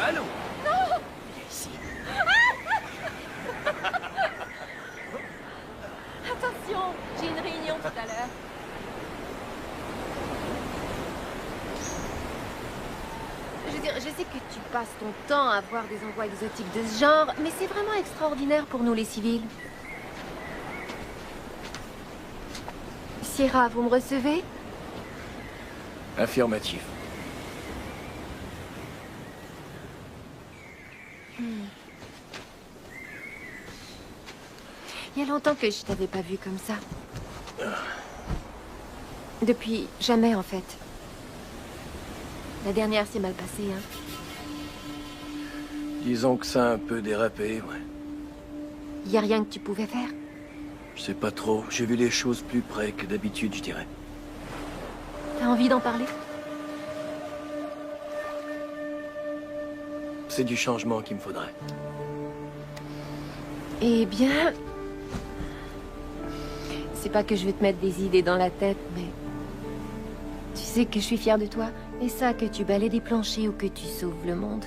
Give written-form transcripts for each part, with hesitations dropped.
Allô? Non! Viens ici. Attention, j'ai une réunion tout à l'heure. Je veux dire, je sais que tu passes ton temps à voir des endroits exotiques de ce genre, mais c'est vraiment extraordinaire pour nous les civils. Sierra, vous me recevez? Affirmatif. Il y a longtemps que je t'avais pas vu comme ça. Depuis jamais, en fait. La dernière s'est mal passée, hein. Disons que ça a un peu dérapé, ouais. Y a rien que tu pouvais faire? Je sais pas trop. J'ai vu les choses plus près que d'habitude, je dirais. T'as envie d'en parler? C'est du changement qu'il me faudrait. Eh bien... C'est pas que je veux te mettre des idées dans la tête, mais... Tu sais que je suis fière de toi. Et ça, que tu balayes des planchers ou que tu sauves le monde.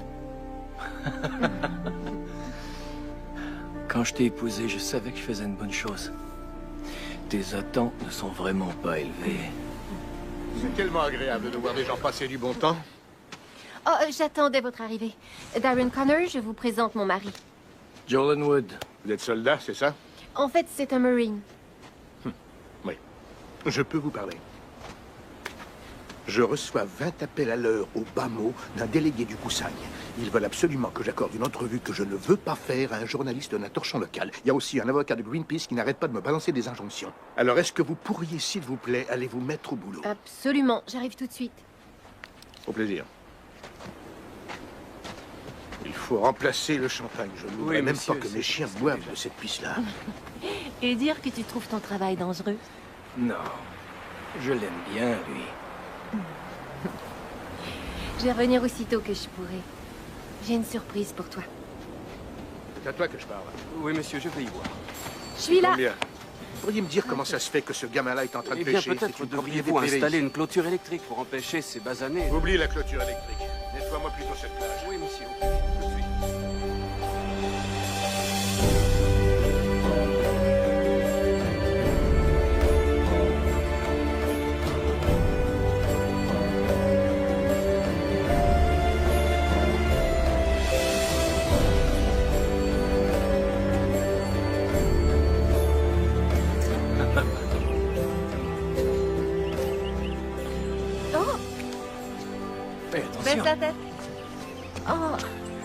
Quand je t'ai épousé, je savais que je faisais une bonne chose. Tes attentes ne sont vraiment pas élevées. C'est tellement agréable de voir des gens passer du bon temps. Oh, j'attendais votre arrivée. Darren Connor, je vous présente mon mari. Jolan Wood. Vous êtes soldat, c'est ça? En fait, c'est un Marine. Oui. Je peux vous parler. Je reçois 20 appels à l'heure au bas mot d'un délégué du Koussaï. Ils veulent absolument que j'accorde une entrevue que je ne veux pas faire à un journaliste d'un torchon local. Il y a aussi un avocat de Greenpeace qui n'arrête pas de me balancer des injonctions. Alors, est-ce que vous pourriez, s'il vous plaît, aller vous mettre au boulot? Absolument, j'arrive tout de suite. Au plaisir. Il faut remplacer le champagne. Je ne voudrais même monsieur, pas que c'est- mes chiens c'est boivent déjà- de cette pisse-là. Et dire que tu trouves ton travail dangereux. Non. Je l'aime bien, lui. Je vais revenir aussitôt que je pourrai. J'ai une surprise pour toi. C'est à toi que je parle. Oui, monsieur, je vais y voir. Je suis là. Combien? Vous pourriez me dire comment ça se fait que ce gamin-là est en train de Eh bien, pêcher? peut-être C'est une devriez-vous propriété privée installer ici. une clôture électrique pour empêcher ces basanés. Oublie la clôture électrique. Nettoie-moi plutôt cette plage. Oui, monsieur, au plus vite, tout de suite. Oh, Fais baisse attention. la tête. Oh,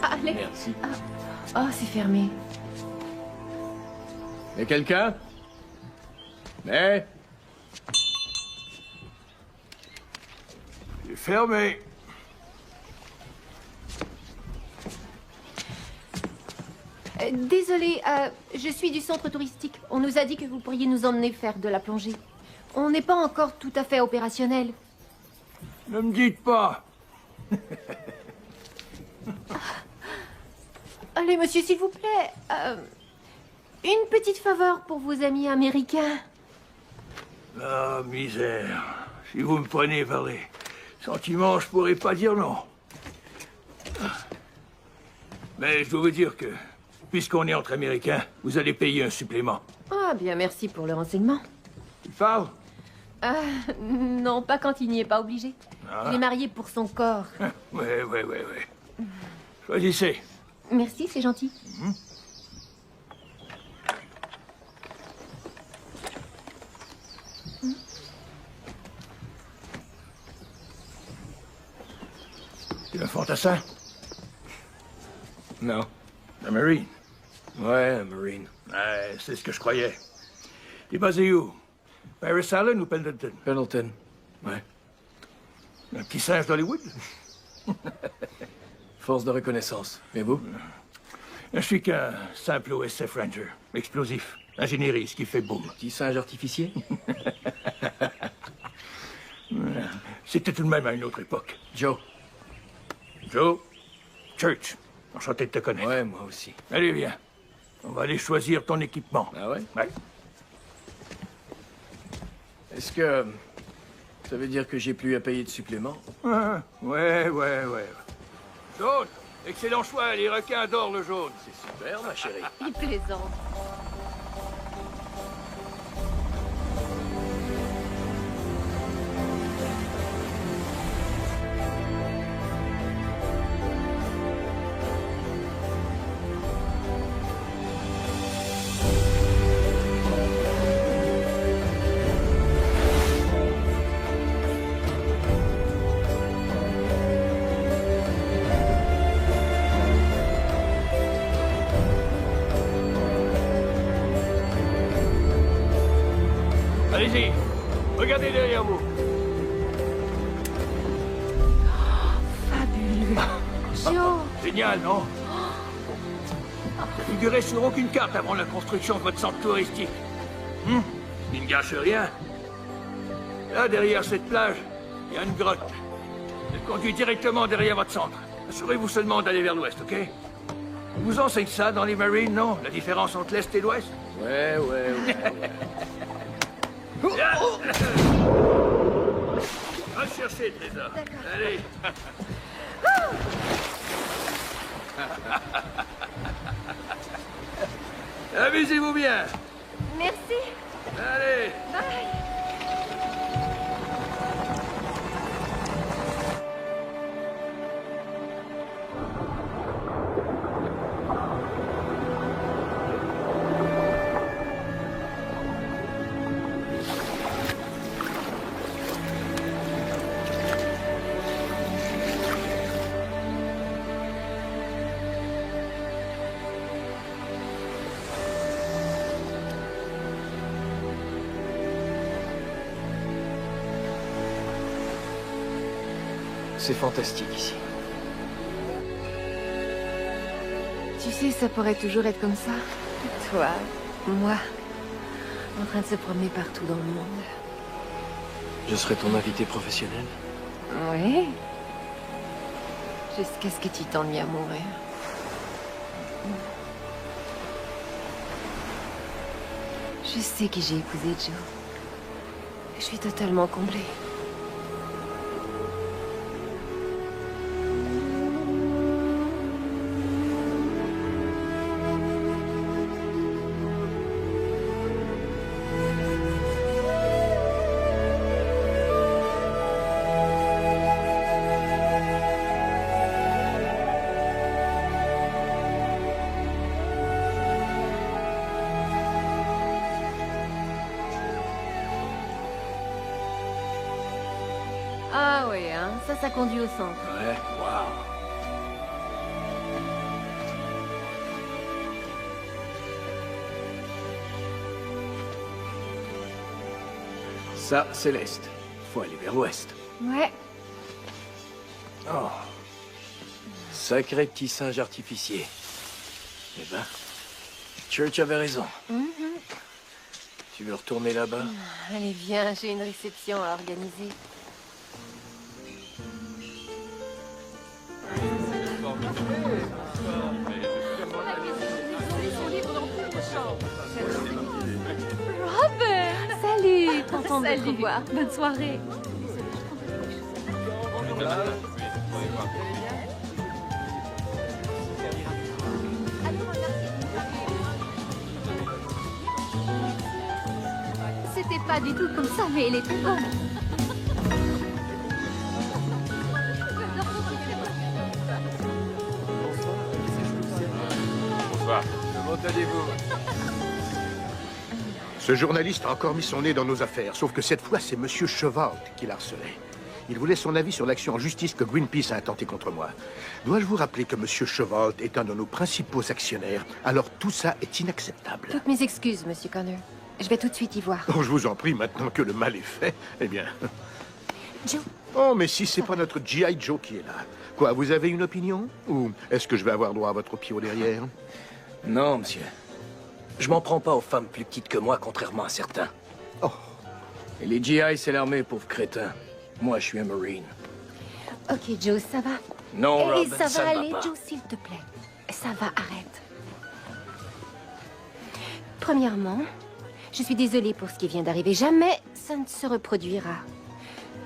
allez. Merci. Oh, c'est fermé. Mais quelqu'un? Mais... C'est fermé. Désolée, je suis du centre touristique. On nous a dit que vous pourriez nous emmener faire de la plongée. On n'est pas encore tout à fait opérationnel. Ne me dites pas. Allez, monsieur, s'il vous plaît. Une petite faveur pour vos amis américains. Ah, misère. Si vous me prenez par les sentiments, je pourrais pas dire non. Mais je dois vous dire que, puisqu'on est entre Américains, vous allez payer un supplément. Ah, bien, merci pour le renseignement. Tu parles? Non, pas quand il n'y est pas obligé. Il est marié pour son corps. Ouais. Choisissez. Merci, c'est gentil. Tu es un fantassin? Non. Un Marine? Ouais, un Marine. Ouais, c'est ce que je croyais. T'es basé où? Paris Island ou Pendleton? Pendleton. Ouais. Un petit singe d'Hollywood? Force de reconnaissance. Et vous? Je suis qu'un simple OSF Ranger. Explosif. Ingénierie, ce qui fait boum. Petit singe artificier? C'était tout de même à une autre époque. Joe. Joe? Church. Enchanté de te connaître. Ouais, moi aussi. Allez, viens. On va aller choisir ton équipement. Ah ouais? Ouais. Est-ce que... ça veut dire que j'ai plus à payer de supplément? Ouais. Joe, Excellent choix, les requins adorent le jaune. C'est super, ma chérie. Il plaisante. Allez-y, regardez derrière vous. Fabuleux. Joe. Génial, non? Ça figurait sur aucune carte avant la construction de votre centre touristique. Il ne gâche rien. Là, derrière cette plage, il y a une grotte. Elle conduit directement derrière votre centre. Assurez-vous seulement d'aller vers l'ouest, ok? On vous enseigne ça dans les Marines, non? La différence entre l'est et l'ouest? Ouais. Va chercher le trésor. Allez. Amusez-vous bien. Merci. Allez. C'est fantastique ici. Tu sais, ça pourrait toujours être comme ça. Toi, moi, en train de se promener partout dans le monde. Je serai ton invité professionnel. Oui. Jusqu'à ce que tu t'ennuies à mourir. Je sais que j'ai épousé Joe. Je suis totalement comblée. Ah oui, hein, ça conduit au centre. Ouais, waouh. Ça, c'est l'est. Faut aller vers l'ouest. Ouais. Oh. Sacré petit singe artificier. Eh ben, Church avait raison. Tu veux retourner là-bas? Allez, viens, j'ai une réception à organiser. Robert! Salut! Content de te revoir. Bonne soirée. C'était pas du tout comme ça, mais elle était bonne. Bonsoir. Comment allez-vous? Ce journaliste a encore mis son nez dans nos affaires, sauf que cette fois, c'est Monsieur Chevalt qui l'harcelait. Il voulait son avis sur l'action en justice que Greenpeace a intentée contre moi. Dois-je vous rappeler que Monsieur Chevalt est un de nos principaux actionnaires, alors tout ça est inacceptable. Toutes mes excuses, Monsieur Connor. Je vais tout de suite y voir. Oh, je vous en prie, maintenant que le mal est fait, eh bien... Joe. Oh, mais si c'est pas notre G.I. Joe qui est là. Quoi, vous avez une opinion? Ou est-ce que je vais avoir droit à votre pied au derrière? Non, monsieur. Je m'en prends pas aux femmes plus petites que moi, contrairement à certains. Oh. Et les GI, c'est l'armée, pauvre crétin. Moi, je suis un Marine. Ok, Joe, ça va? Non, Et Rob, ça va ne aller, pas. Joe, s'il te plaît. Ça va, arrête. Premièrement, je suis désolée pour ce qui vient d'arriver. Jamais ça ne se reproduira.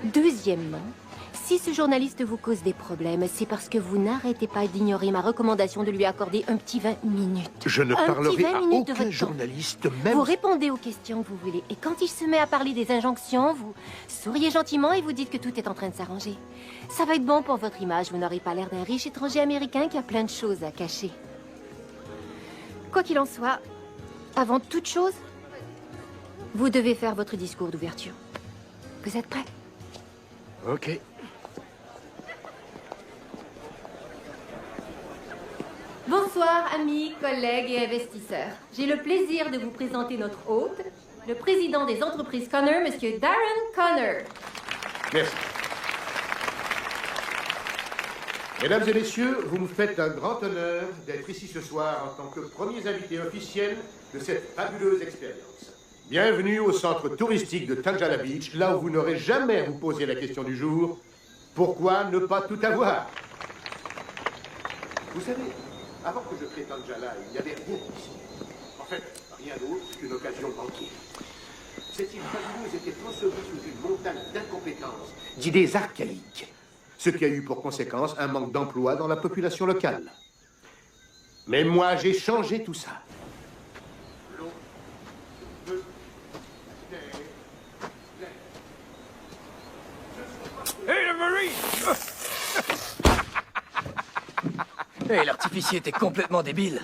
Deuxièmement, Si ce journaliste vous cause des problèmes, c'est parce que vous n'arrêtez pas d'ignorer ma recommandation de lui accorder un petit 20 minutes. Je ne Un parlerai petit 20 à minutes de aucun votre temps. journaliste, même... Vous répondez aux questions que vous voulez. Et quand il se met à parler des injonctions, vous souriez gentiment et vous dites que tout est en train de s'arranger. Ça va être bon pour votre image. Vous n'aurez pas l'air d'un riche étranger américain qui a plein de choses à cacher. Quoi qu'il en soit, avant toute chose, vous devez faire votre discours d'ouverture. Vous êtes prêts? Ok. Bonsoir, amis, collègues et investisseurs. J'ai le plaisir de vous présenter notre hôte, le président des entreprises Connor, Monsieur Darren Connor. Merci. Mesdames et messieurs, vous me faites un grand honneur d'être ici ce soir en tant que premiers invités officiels de cette fabuleuse expérience. Bienvenue au centre touristique de Tanjala Beach, là où vous n'aurez jamais à vous poser la question du jour, pourquoi ne pas tout avoir? Vous savez, avant que je crée Tanjala, il n'y avait rien ici. En fait, rien d'autre qu'une occasion banquière. Cette île fabuleuse était ensevelie sous une montagne d'incompétences, d'idées archaïques, ce qui a eu pour conséquence un manque d'emploi dans la population locale. Mais moi, j'ai changé tout ça. L'eau, le feu, l'air, l'air. Hey, le Marine! Hé, l'artificier, t'es complètement débile.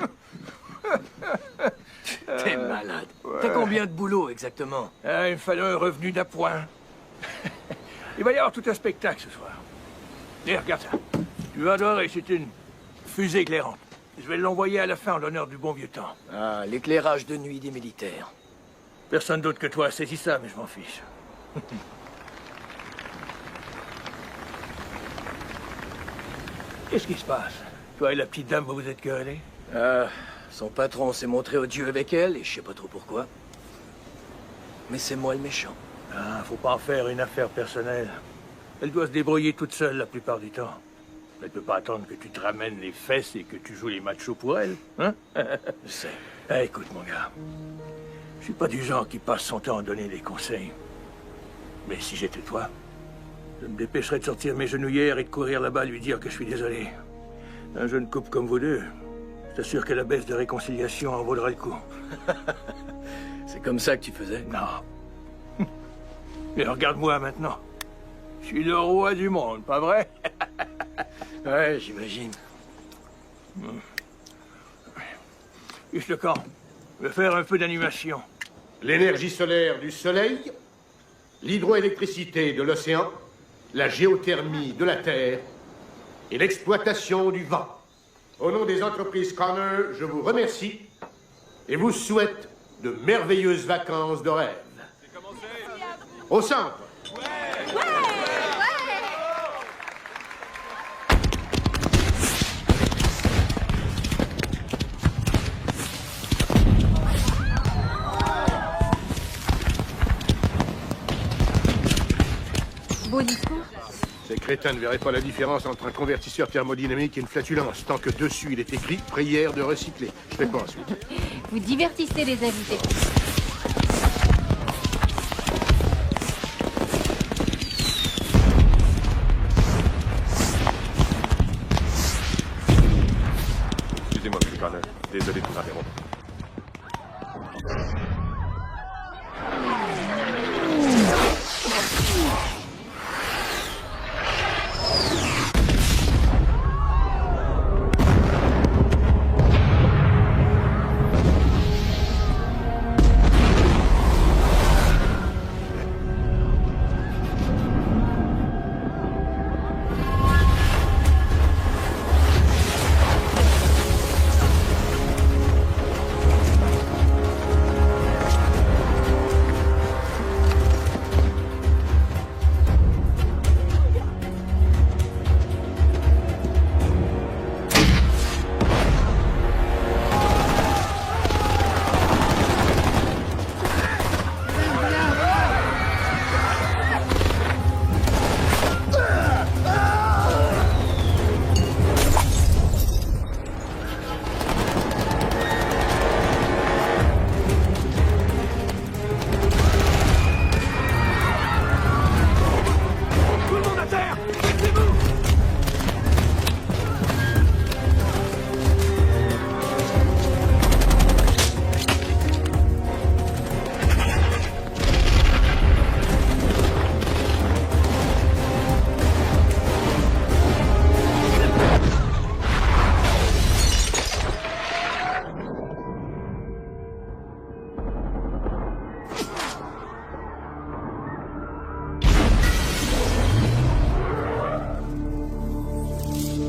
T'es malade. T'as combien de boulot, exactement? Ah, il me fallait un revenu d'appoint. Il va y avoir tout un spectacle ce soir. Et regarde ça. Tu vas adorer, c'est une fusée éclairante. Je vais l'envoyer à la fin en l'honneur du bon vieux temps. Ah, l'éclairage de nuit des militaires. Personne d'autre que toi a saisi ça, mais je m'en fiche. Qu'est-ce qui se passe? Toi et la petite dame, vous vous êtes querellés? Ah, son patron s'est montré odieux avec elle, et je sais pas trop pourquoi. Mais c'est moi le méchant. Ah, faut pas en faire une affaire personnelle. Elle doit se débrouiller toute seule la plupart du temps. Elle peut pas attendre que tu te ramènes les fesses et que tu joues les machos pour elle, hein? Je sais. Ah, écoute, mon gars. Je suis pas du genre qui passe son temps à donner des conseils. Mais si j'étais toi, je me dépêcherais de sortir mes genouillères et de courir là-bas lui dire que je suis désolé. Un jeune couple comme vous deux, je t'assure que la baisse de réconciliation en vaudra le coup. C'est comme ça que tu faisais? Non. Mais regarde-moi maintenant. Je suis le roi du monde, pas vrai? Ouais, j'imagine. Juste le camp. Je vais faire un peu d'animation. L'énergie solaire du soleil, l'hydroélectricité de l'océan, la géothermie de la terre et l'exploitation du vent. Au nom des entreprises Connor, je vous remercie et vous souhaite de merveilleuses vacances de rêve. Au centre. Beau discours. Ces crétins ne verraient pas la différence entre un convertisseur thermodynamique et une flatulence, tant que dessus il est écrit « Prière de recycler ». Je fais quoi ensuite? Vous divertissez les invités. Excusez-moi, M. Connor. Désolé de vous interrompre.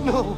Non.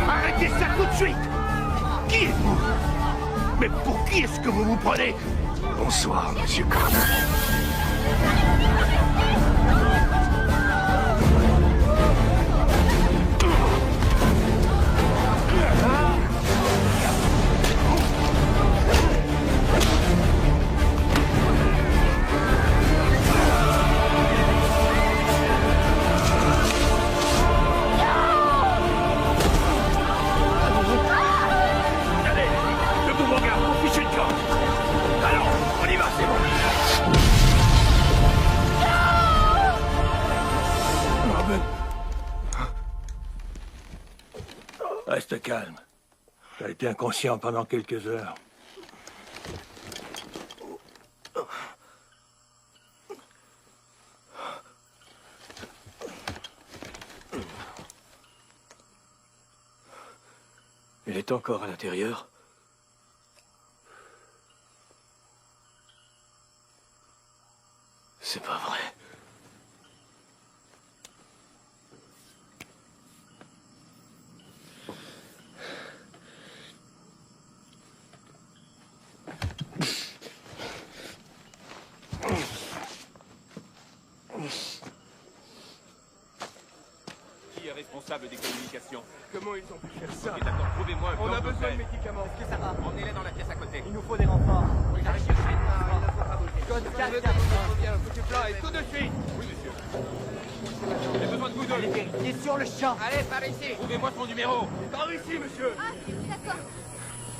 Arrêtez ça tout de suite! Qui êtes-vous? Mais pour qui est-ce que vous vous prenez? Bonsoir, monsieur Connor. Allez, debout mon gars, on fiche une camp. Alors, on y va, c'est bon. Robin. Reste calme. T'as été inconscient pendant quelques heures. Il est encore à l'intérieur. C'est pas vrai. Qui est responsable des communications? Comment ils ont pu faire ça? Ok, d'accord, trouvez-moi un plan. On a besoin de complet. médicaments. Est-ce que ça va? Emmenez-les dans la pièce à côté. Il nous faut des renforts. J'arrive tout de suite. Code 4, Reviens, foutu plan et tout de suite. Oui, monsieur. J'ai besoin de vous deux. allez vérifier sur le champ. Allez, par ici. Trouvez-moi son numéro. Par ici, monsieur. Ah, d'accord.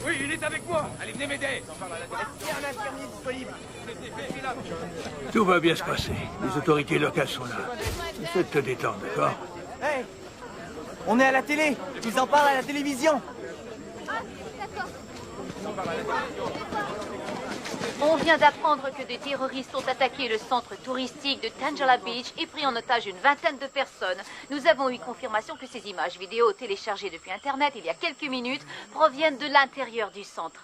Oui, il est avec moi. Allez, venez m'aider. Il y a un infirmier disponible. Tout va bien se passer. Les autorités locales sont là. Essaie de te détendre, d'accord? Hey, on est à la télé. Ils en parlent à la télévision. Ah, d'accord. On vient d'apprendre que des terroristes ont attaqué le centre touristique de Tangela Beach et pris en otage une vingtaine de personnes. Nous avons eu confirmation que ces images vidéo téléchargées depuis Internet il y a quelques minutes proviennent de l'intérieur du centre.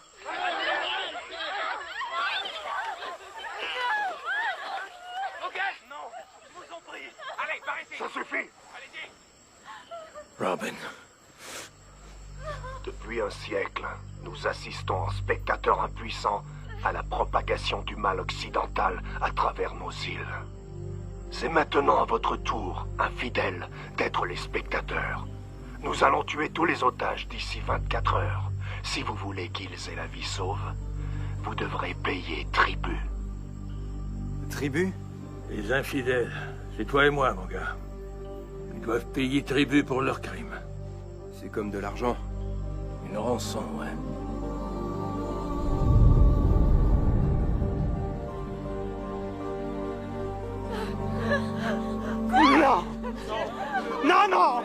Ok. Non, je vous en prie. Allez, par ici. Ça suffit! Allez-y. Robin. Depuis un siècle, nous assistons en spectateurs impuissants à la propagation du mal occidental à travers nos îles. C'est maintenant à votre tour, infidèles, d'être les spectateurs. Nous allons tuer tous les otages d'ici 24 heures. Si vous voulez qu'ils aient la vie sauve, vous devrez payer tribut. Tribu? Les infidèles, c'est toi et moi, mon gars. Ils doivent payer tribut pour leurs crimes. C'est comme de l'argent. Une rançon, ouais. Non! Non, non!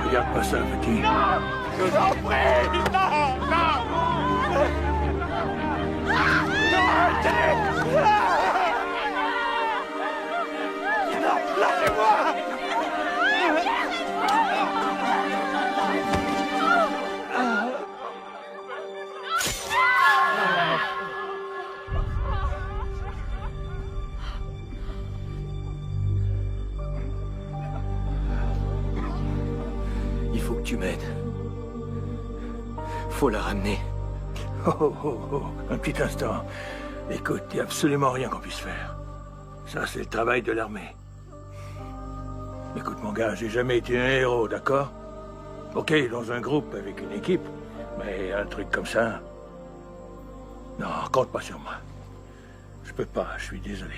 Regarde pas ça, petit. Je vous en prie! Non! Non! Non, lâchez-moi! Il faut que tu m'aides. Faut la ramener. Oh, oh, oh, un petit instant. Écoute, il n'y a absolument rien qu'on puisse faire. Ça, c'est le travail de l'armée. Écoute, mon gars, j'ai jamais été un héros, d'accord? Ok, dans un groupe, avec une équipe, mais un truc comme ça... Non, compte pas sur moi. Je peux pas, je suis désolé.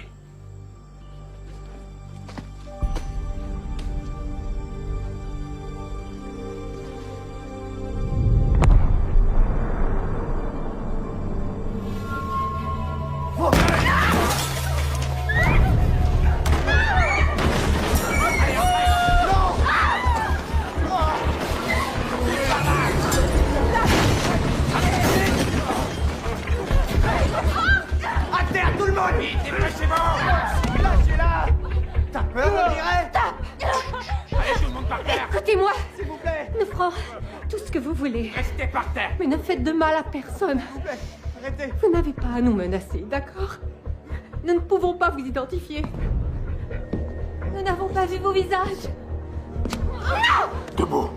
Écoutez-moi. S'il vous plaît. Nous ferons tout ce que vous voulez. Restez par terre. Mais ne faites de mal à personne. S'il vous plaît, arrêtez. Vous n'avez pas à nous menacer, d'accord? Nous ne pouvons pas vous identifier. Nous n'avons pas vu vos visages. Non! Debout.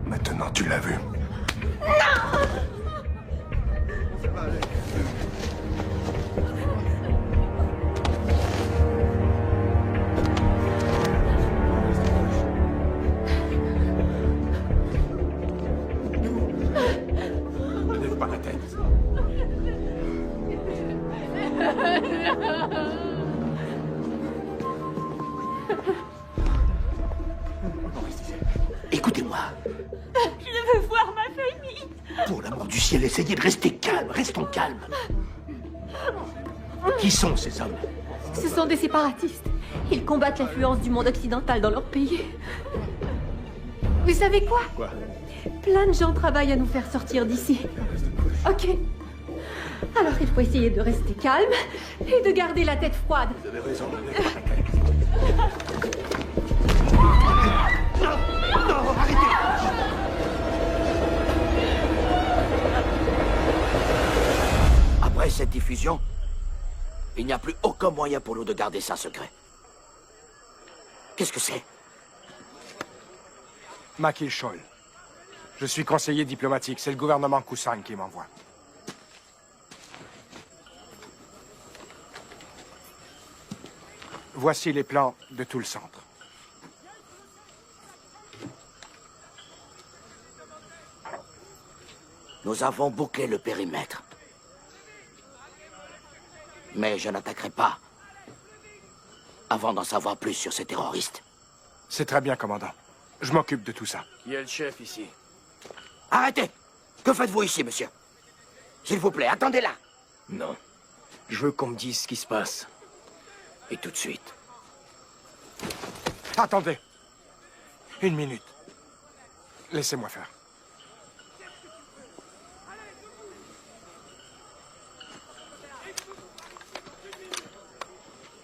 Maintenant, tu l'as vu. Lève pas la tête. Écoutez-moi. Je veux voir ma famille. Pour l'amour du ciel, essayez de rester calme. Restons calmes. Qui sont ces hommes? Ce sont des séparatistes. Ils combattent l'influence du monde occidental dans leur pays. Vous savez quoi? Quoi? Plein de gens travaillent à nous faire sortir d'ici. Ok. Alors il faut essayer de rester calme et de garder la tête froide. Vous avez raison. Non, arrêtez! Après cette diffusion, il n'y a plus aucun moyen pour nous de garder ça secret. Qu'est-ce que c'est? Makil Scholl. Je suis conseiller diplomatique. C'est le gouvernement Kusang qui m'envoie. Voici les plans de tout le centre. Nous avons bouclé le périmètre. Mais je n'attaquerai pas avant d'en savoir plus sur ces terroristes. C'est très bien, commandant. Je m'occupe de tout ça. Qui est le chef ici? Arrêtez! Que faites-vous ici, monsieur? S'il vous plaît, attendez là! Non. Je veux qu'on me dise ce qui se passe. Et tout de suite. Attendez. Une minute. Laissez-moi faire.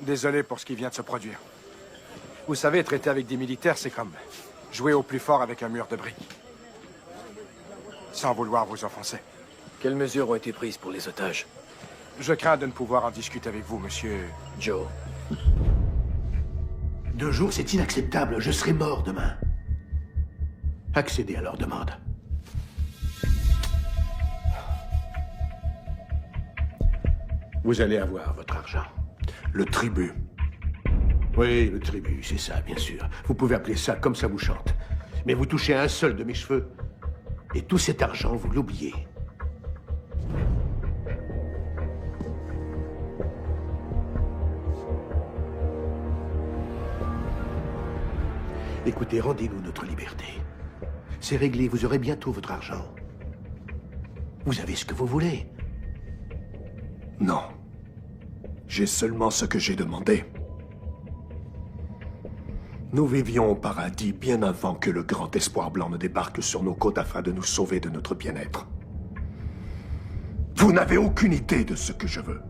Désolé pour ce qui vient de se produire. Vous savez, traiter avec des militaires, c'est comme jouer au plus fort avec un mur de briques. Sans vouloir vous offenser. Quelles mesures ont été prises pour les otages? Je crains de ne pouvoir en discuter avec vous, monsieur... Joe. 2 jours, c'est inacceptable. Je serai mort demain. Accédez à leur demande. Vous allez avoir votre argent. Le tribut. Oui, le tribut, c'est ça, bien sûr. Vous pouvez appeler ça comme ça vous chante. Mais vous touchez un seul de mes cheveux, et tout cet argent, vous l'oubliez. Écoutez, rendez-nous notre liberté. C'est réglé, vous aurez bientôt votre argent. Vous avez ce que vous voulez. Non. J'ai seulement ce que j'ai demandé. Nous vivions au paradis bien avant que le grand espoir blanc ne débarque sur nos côtes afin de nous sauver de notre bien-être. Vous n'avez aucune idée de ce que je veux.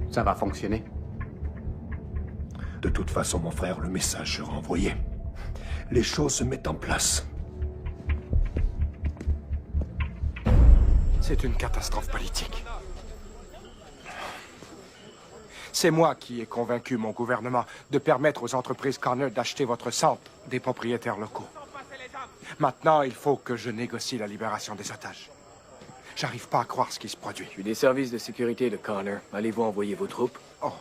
Ça va fonctionner? De toute façon, mon frère, le message sera envoyé. Les choses se mettent en place. C'est une catastrophe politique. C'est moi qui ai convaincu mon gouvernement de permettre aux entreprises Connor d'acheter votre centre des propriétaires locaux. Maintenant, il faut que je négocie la libération des otages. J'arrive pas à croire ce qui se produit. Je suis des services de sécurité de Connor. Allez-vous envoyer vos troupes? Oh,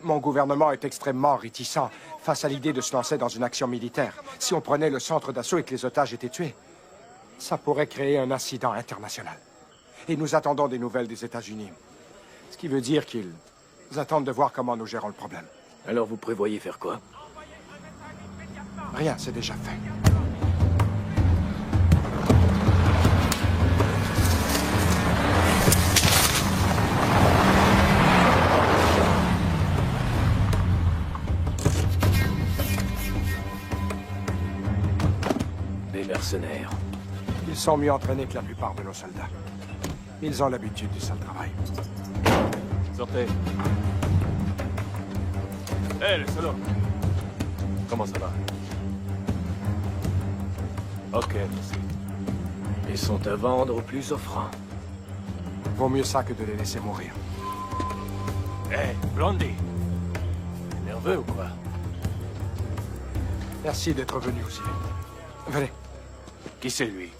mon gouvernement est extrêmement réticent face à l'idée de se lancer dans une action militaire. Si on prenait le centre d'assaut et que les otages étaient tués, ça pourrait créer un incident international. Et nous attendons des nouvelles des États-Unis. Ce qui veut dire qu'ils attendent de voir comment nous gérons le problème. Alors vous prévoyez faire quoi? Rien, c'est déjà fait. Des mercenaires. Ils sont mieux entraînés que la plupart de nos soldats. Ils ont l'habitude du sale travail. Sortez. Hé, le solo. Comment ça va? Ok, merci. Ils sont à vendre au plus offrant. Vaut mieux ça que de les laisser mourir. Hé, Blondie. T'es nerveux ou quoi? Merci d'être venu aussi. Venez. Qui c'est lui?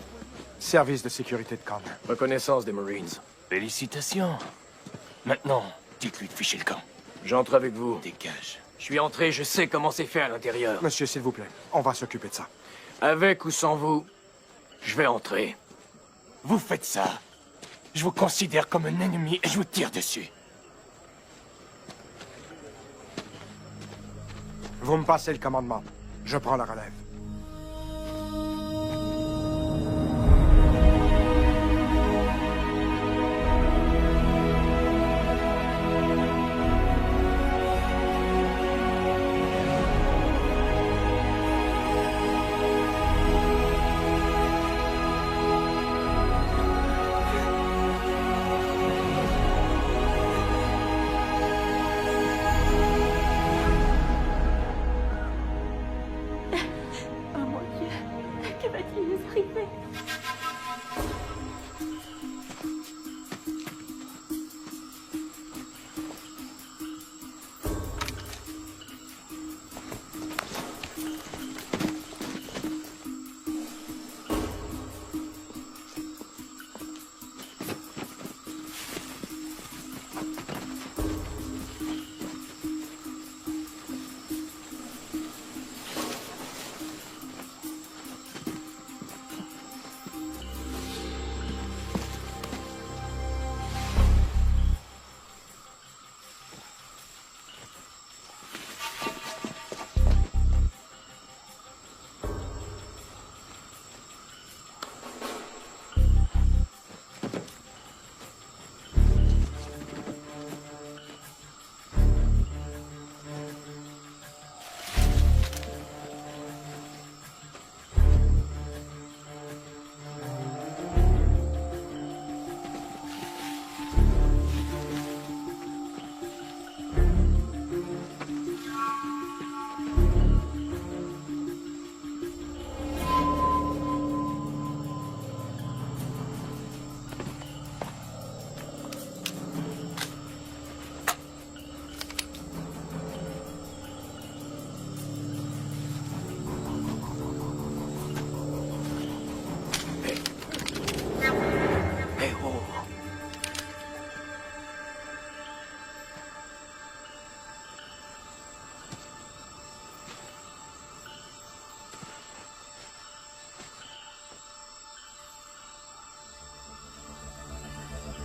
Service de sécurité de Connor. Reconnaissance des Marines. Félicitations. Maintenant, dites-lui de ficher le camp. J'entre avec vous. Dégage. Je suis entré, je sais comment c'est fait à l'intérieur. Monsieur, s'il vous plaît, on va s'occuper de ça. Avec ou sans vous, je vais entrer. Vous faites ça. Je vous considère comme un ennemi et je vous tire dessus. Vous me passez le commandement. Je prends la relève.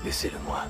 Laissez-le-moi.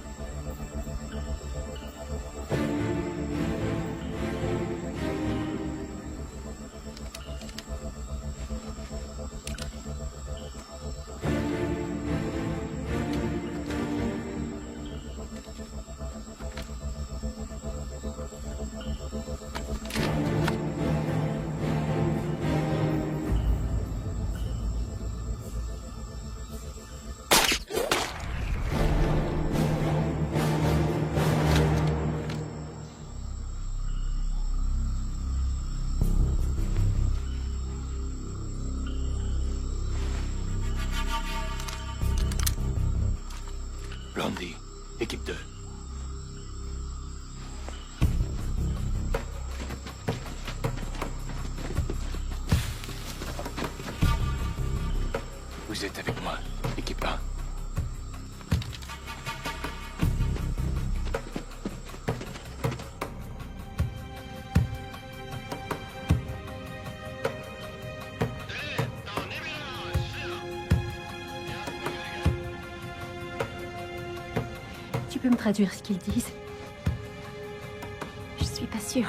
Vous êtes avec moi, équipe 1. Tu peux me traduire ce qu'ils disent? Je suis pas sûre.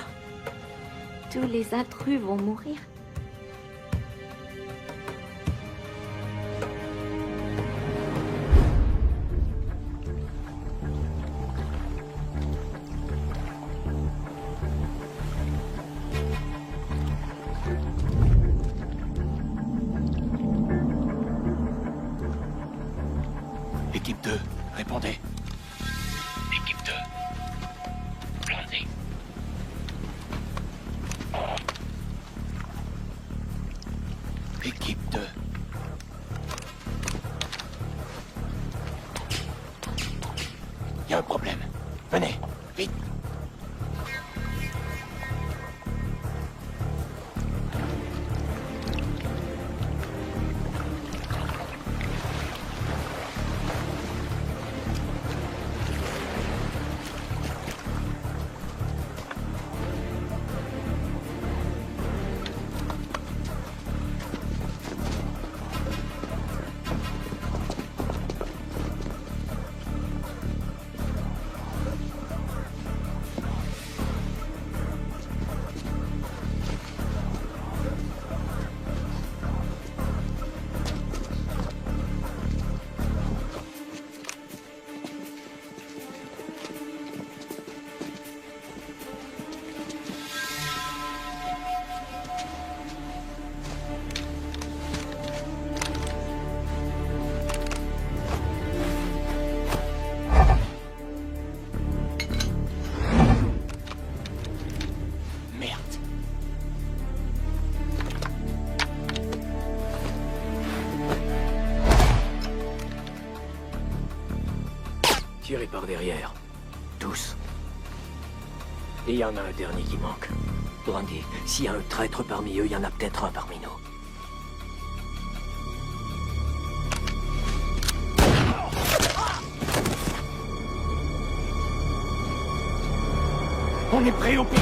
Tous les intrus vont mourir. Équipe 2, répondez. Équipe 2. Planté. Équipe 2. Il y a un problème. Venez, vite. Tirez par derrière. Tous. Et il y en a un dernier qui manque. Brandy, s'il y a un traître parmi eux, il y en a peut-être un parmi nous. On est prêt au pire.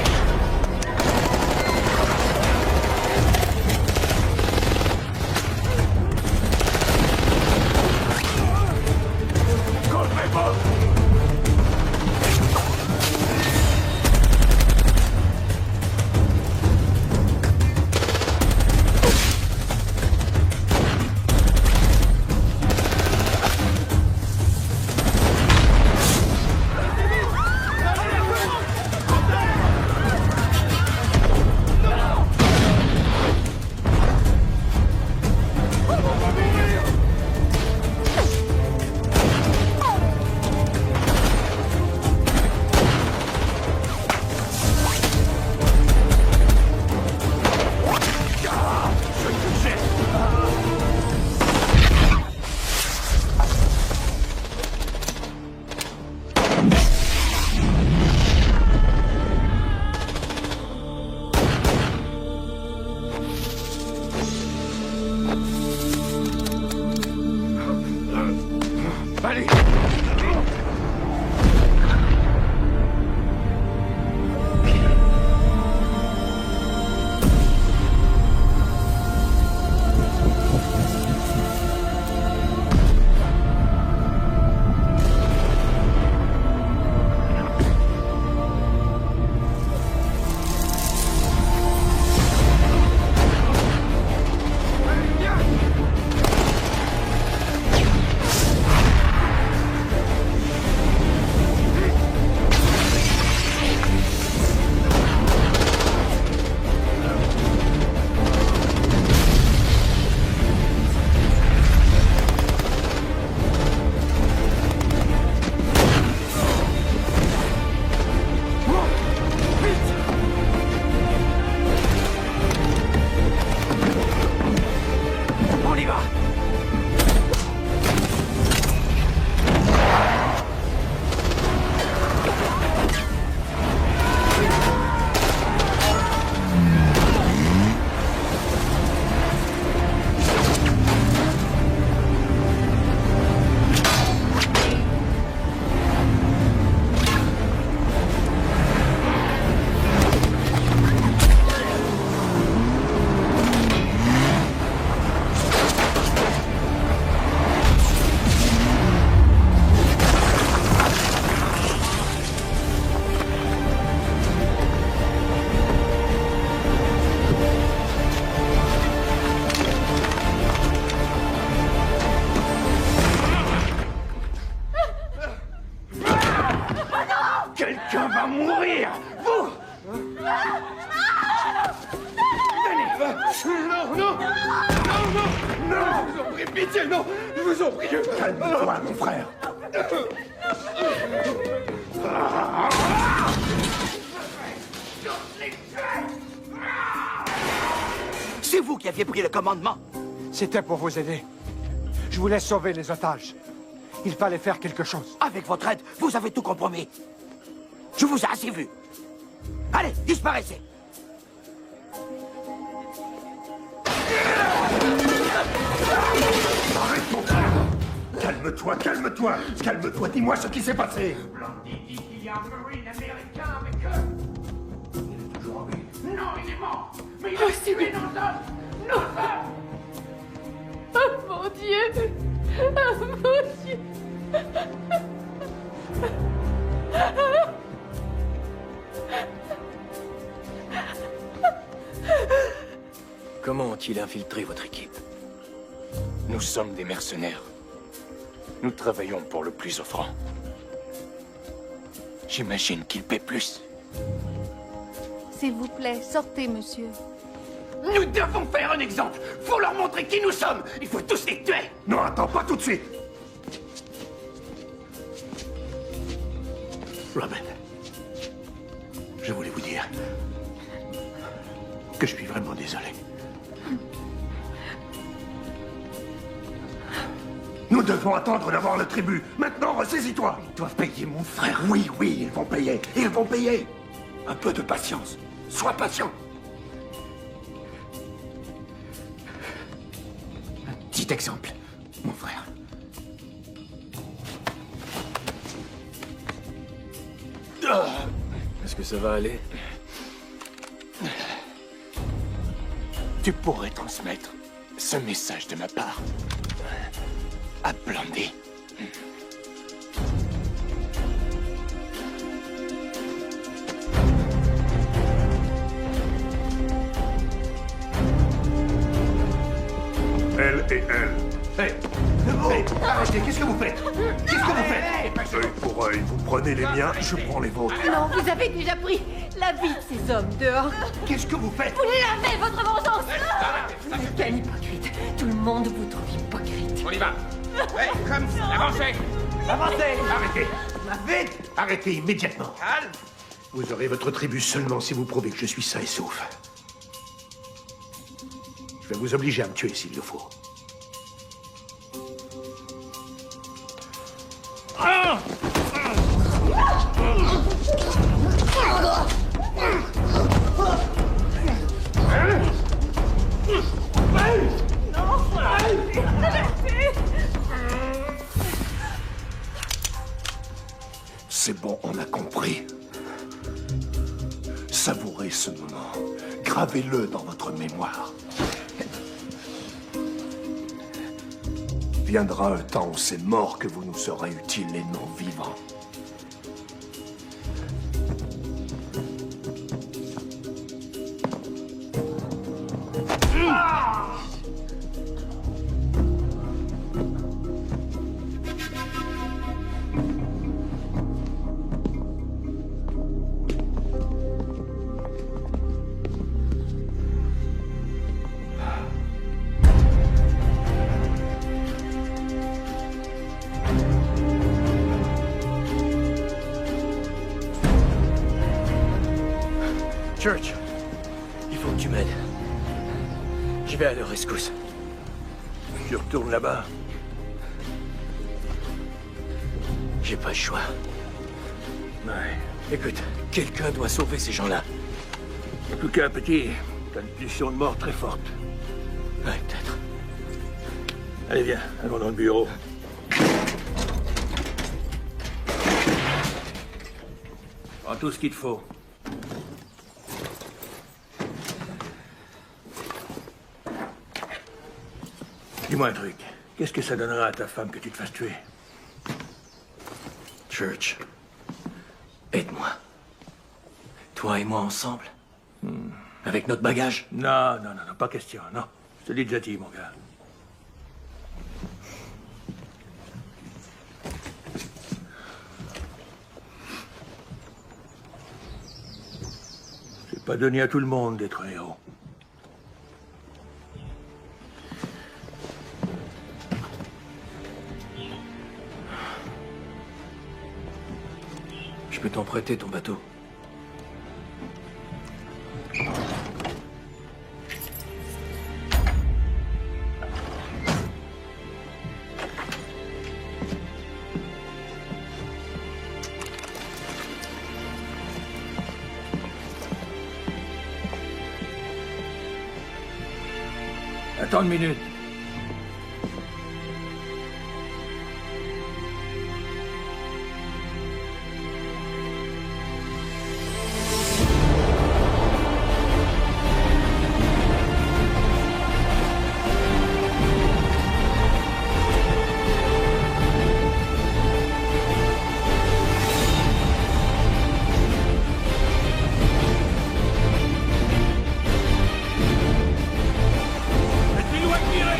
va mourir. Vous. Venez. Non, non. Non, non. Non, je vous en prie, pitié, non. Je vous en prie. Calme-toi, mon frère. C'est vous qui aviez pris le commandement. C'était pour vous aider. Je voulais sauver les otages. Il fallait faire quelque chose. Avec votre aide, vous avez tout compromis. Je vous ai assez vu. Allez, disparaissez. Arrête, mon frère. Calme-toi, calme-toi. Calme-toi, dis-moi ce qui s'est passé. Blondie dit qu'il y a un Marine américain avec eux. Il est toujours en vie. Non, il est mort. Mais il a tué nos hommes. Nos femmes. Oh mon Dieu. Oh mon Dieu. Comment ont-ils infiltré votre équipe? Nous sommes des mercenaires. Nous travaillons pour le plus offrant. J'imagine qu'ils paient plus. S'il vous plaît, sortez, monsieur. Nous devons faire un exemple. Faut leur montrer qui nous sommes. Il faut tous les tuer. Non, attends, pas tout de suite. Robin, je voulais vous dire que je suis vraiment désolé. Nous devons attendre d'avoir le tribut. Maintenant, ressaisis-toi. Ils doivent payer mon frère. Oui, oui, ils vont payer. Ils vont payer. Un peu de patience. Sois patient. Un petit exemple, mon frère. Est-ce que ça va aller? Tu pourrais transmettre ce message de ma part à Blondie. Elle et elle. Hey, arrêtez, qu'est-ce que vous faites? Qu'est-ce que vous faites? Œil pour œil, vous prenez les miens, je prends les vôtres. Non, vous avez déjà pris la vie de ces hommes dehors. Qu'est-ce que vous faites? Vous l'avez, votre vengeance. Quel hypocrite. Tout le monde vous trouve hypocrite. On y va. Ouais, comme ça. Avancez. Avancez. Arrêtez. Vite. Arrêtez immédiatement. Calme. Vous aurez votre tribut seulement si vous prouvez que je suis sain et sauf. Je vais vous obliger à me tuer s'il le faut. C'est bon, on a compris. Savourez ce moment. Gravez-le dans votre mémoire. Viendra un temps où c'est mort que vous nous serez utiles et non vivants. Church, il faut que tu m'aides. Je vais à leur rescousse. Tu retournes là-bas. J'ai pas le choix. Ouais. Écoute, quelqu'un doit sauver ces gens-là. En tout cas, petit, t'as une pulsion de mort très forte. Ouais, peut-être. Allez, viens, allons dans le bureau. Prends tout ce qu'il te faut. Dis-moi un truc. Qu'est-ce que ça donnera à ta femme que tu te fasses tuer? Church, aide-moi. Toi et moi ensemble. Avec notre bagage. Non, non, non, non, pas question, non. Je te l'ai déjà dit, mon gars. Pas donné à tout le monde d'être un héros. Je peux t'en prêter ton bateau. Attends une minute. Laissez-nous activer!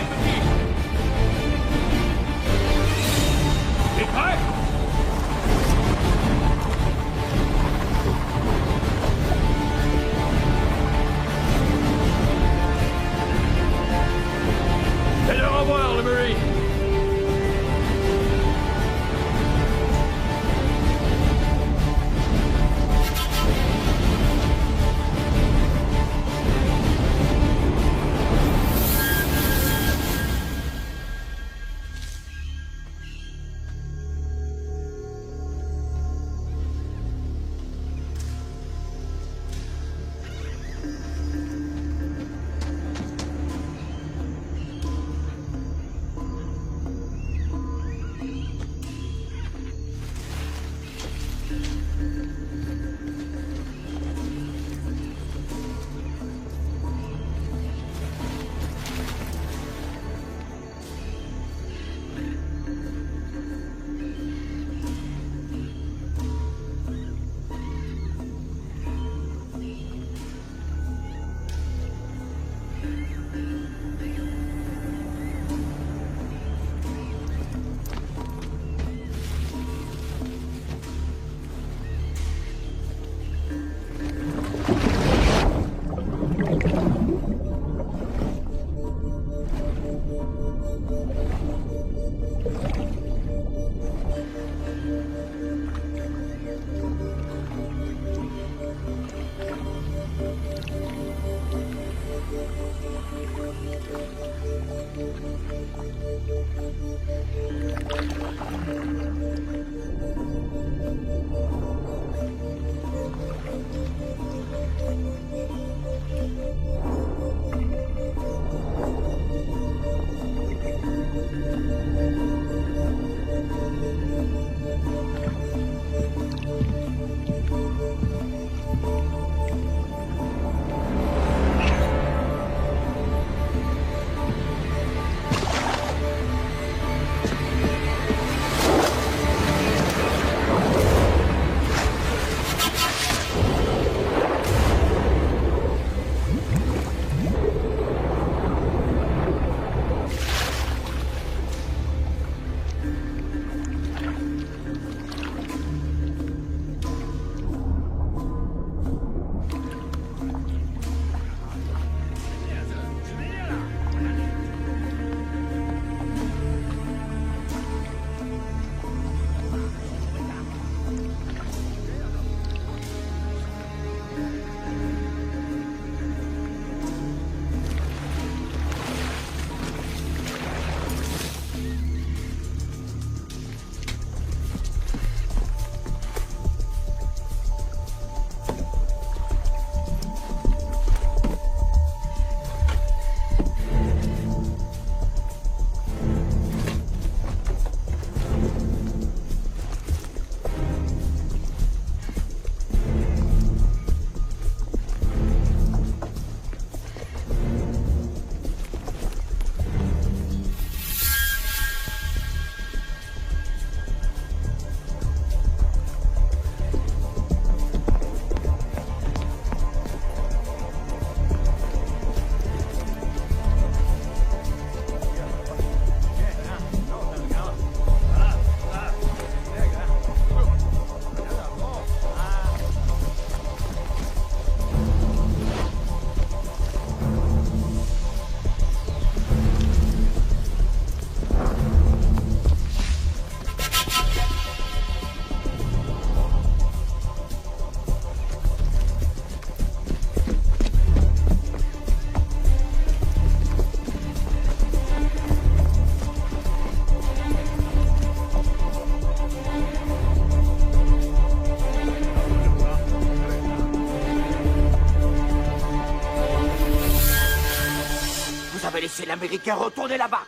avez laissé l'Américain retourner là-bas.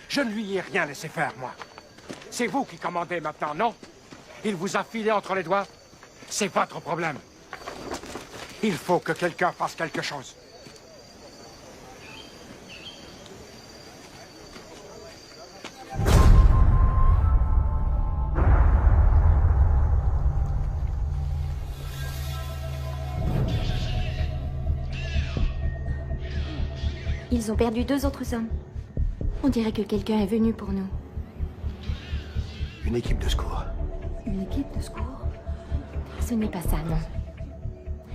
Je ne lui ai rien laissé faire, moi. C'est vous qui commandez maintenant, non? Il vous a filé entre les doigts? C'est votre problème. Il faut que quelqu'un fasse quelque chose. Ils ont perdu 2 autres hommes. On dirait que quelqu'un est venu pour nous. Une équipe de secours. Une équipe de secours? Ce n'est pas ça, non.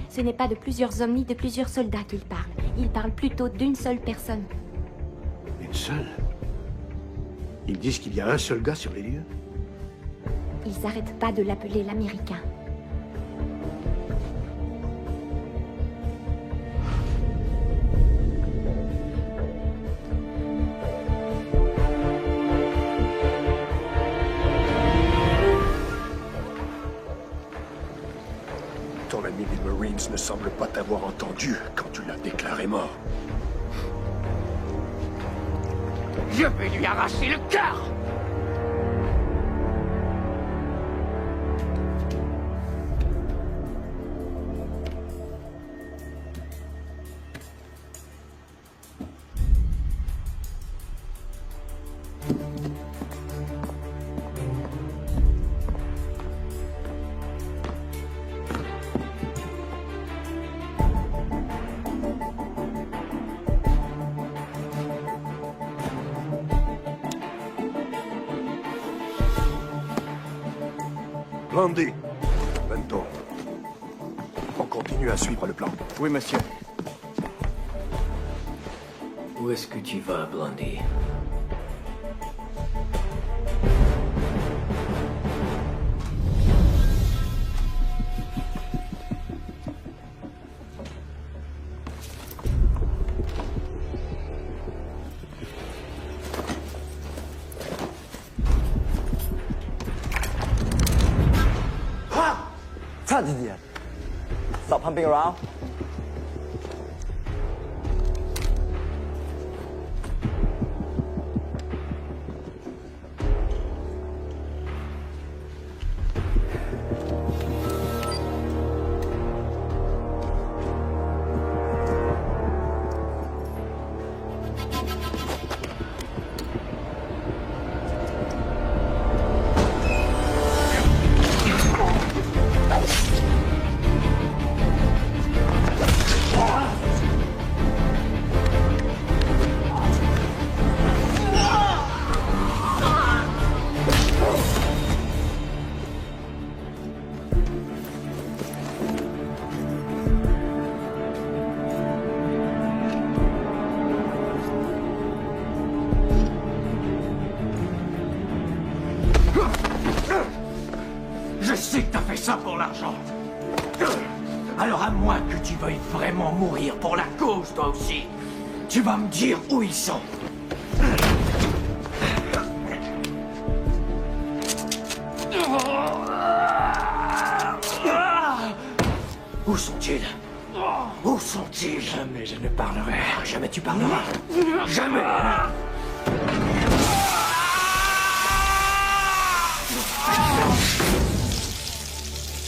Ce n'est pas de plusieurs hommes ni de plusieurs soldats qu'ils parlent. Ils parlent plutôt d'une seule personne. Une seule? Ils disent qu'il y a un seul gars sur les lieux? Ils n'arrêtent pas de l'appeler l'Américain. Ton ami des Marines ne semble pas t'avoir entendu quand tu l'as déclaré mort. Je vais lui arracher le cœur! Blondie, Bento. On continue à suivre le plan. Oui, monsieur. Où est-ce que tu vas, Blondie? Stop pumping around. Je sais que t'as fait ça pour l'argent. Alors à moins que tu veuilles vraiment mourir pour la cause, toi aussi, tu vas me dire où ils sont. Où sont-ils? Où sont-ils? Jamais je ne parlerai. Jamais tu parleras. Jamais.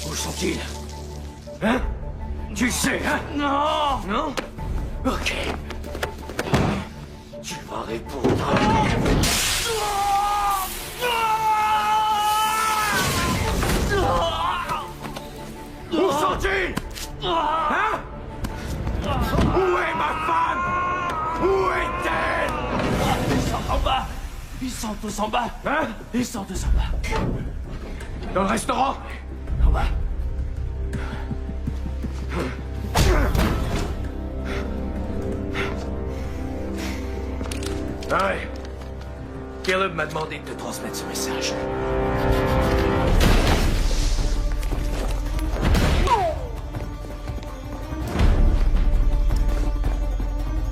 Où sont-ils? Hein? Tu sais, hein? Non! Non? Ok. Tu vas répondre. Où sont-ils? Hein? Où est ma femme? Où est-elle? Ils sont en bas. Ils sont tous en bas. Hein? Ils sont tous en bas. Dans le restaurant? En bas. Ouais. Caleb m'a demandé de te transmettre ce message.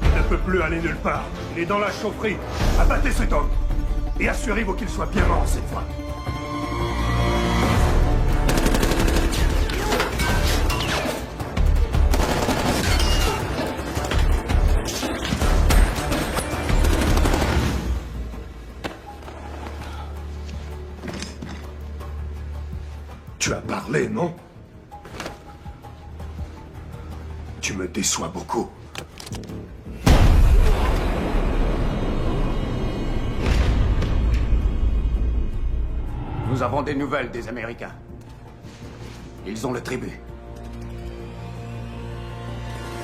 Il ne peut plus aller nulle part. Il est dans la chaufferie. Abattez cet homme. Et assurez-vous qu'il soit bien mort cette fois. parler, non? Tu me déçois beaucoup. Nous avons des nouvelles des Américains. Ils ont le tribut.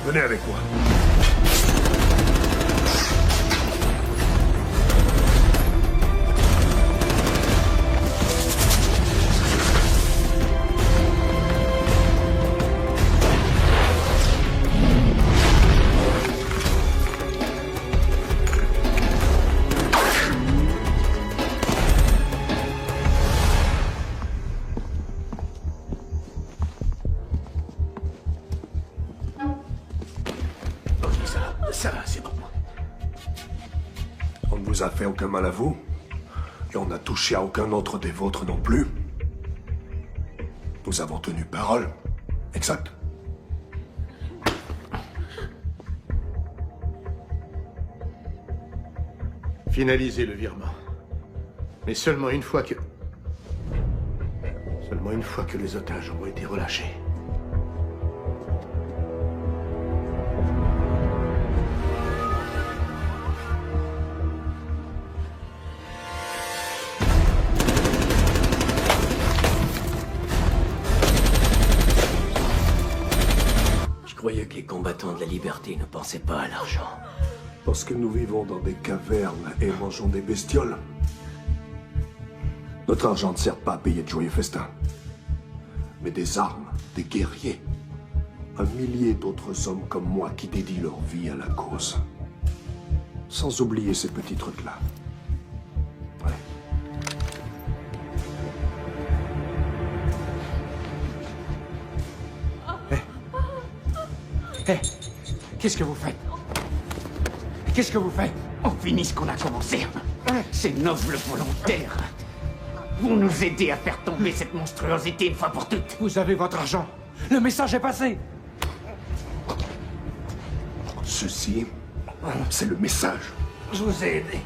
Venez avec moi. Ça, c'est bon. On ne vous a fait aucun mal à vous. Et on n'a touché à aucun autre des vôtres non plus. Nous avons tenu parole. Exact. Finalisez le virement. Mais seulement une fois que... Seulement une fois que les otages auront été relâchés. Je croyais que les combattants de la liberté ne pensaient pas à l'argent. Parce que nous vivons dans des cavernes et mangeons des bestioles. Notre argent ne sert pas à payer de joyeux festins. Mais des armes, des guerriers. Un millier d'autres hommes comme moi qui dédient leur vie à la cause. Sans oublier ces petits trucs-là. Ouais. Hé, qu'est-ce que vous faites? Qu'est-ce que vous faites? On finit ce qu'on a commencé. Ces nobles volontaires vont nous aider à faire tomber cette monstruosité une fois pour toutes. Vous avez votre argent. Le message est passé. Ceci, c'est le message. Je vous ai aidé.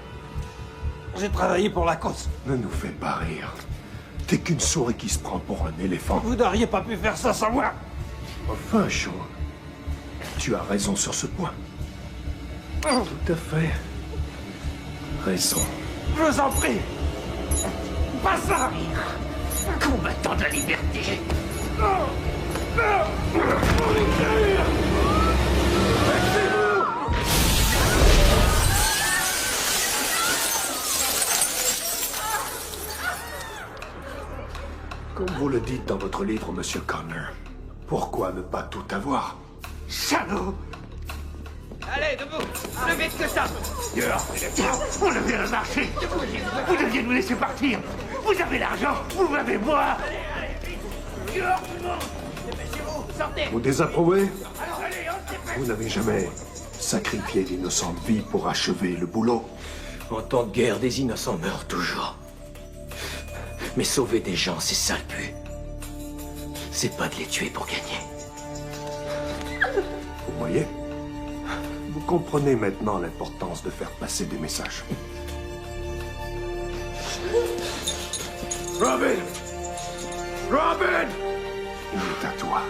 J'ai travaillé pour la cause. Ne nous fais pas rire. T'es qu'une souris qui se prend pour un éléphant. Vous n'auriez pas pu faire ça sans moi. Enfin, Sean, tu as raison sur ce point. Tout à fait. Raison. Je vous en prie. Pas ça. Combattant de la liberté. Comme vous le dites dans votre livre, Monsieur Connor, pourquoi ne pas tout avoir? Salaud! Allez, debout! Plus vite que ça! On a bien marché! Vous deviez nous laisser partir! Vous avez l'argent! Vous m'avez moi! Vous désapprouvez? Vous n'avez jamais sacrifié d'innocentes vies pour achever le boulot? En temps de guerre, des innocents meurent toujours. Mais sauver des gens, c'est ça le but. C'est pas de les tuer pour gagner. Vous voyez? Vous comprenez maintenant l'importance de faire passer des messages. Robin! Robin! Il est à toi.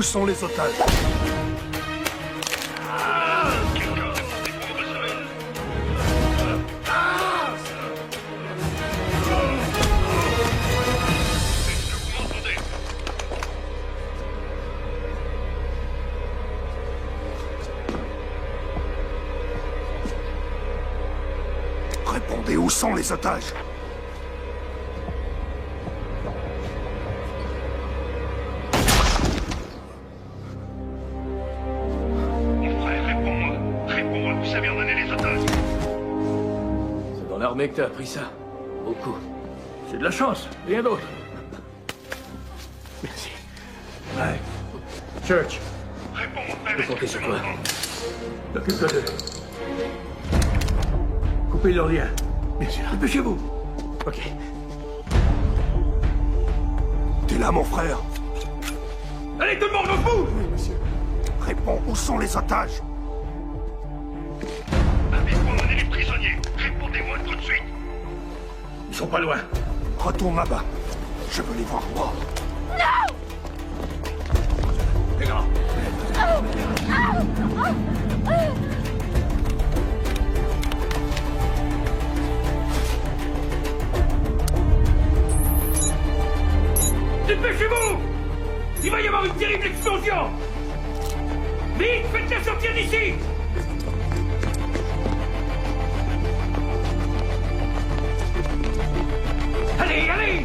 Où sont les otages? Répondez, où sont les otages? L'armée que t'as appris ça. Beaucoup. C'est de la chance, rien d'autre. Merci. Ouais. Church. Je peux compter sur toi. Occupe-toi d'eux. Coupez leur lien. Bien sûr. Dépêchez-vous. Ok. T'es là, mon frère? Allez, tout le monde, on se bouge! Oui, monsieur. Réponds, où sont les otages? Avez-vous emmené les prisonniers? Répondez-moi tout de suite. Ils sont pas loin. Retourne là-bas. Je veux les voir morts. Non! Les gars. Dépêchez-vous! Il va y avoir une terrible explosion! Vite, faites-la sortir d'ici! Allez, allez!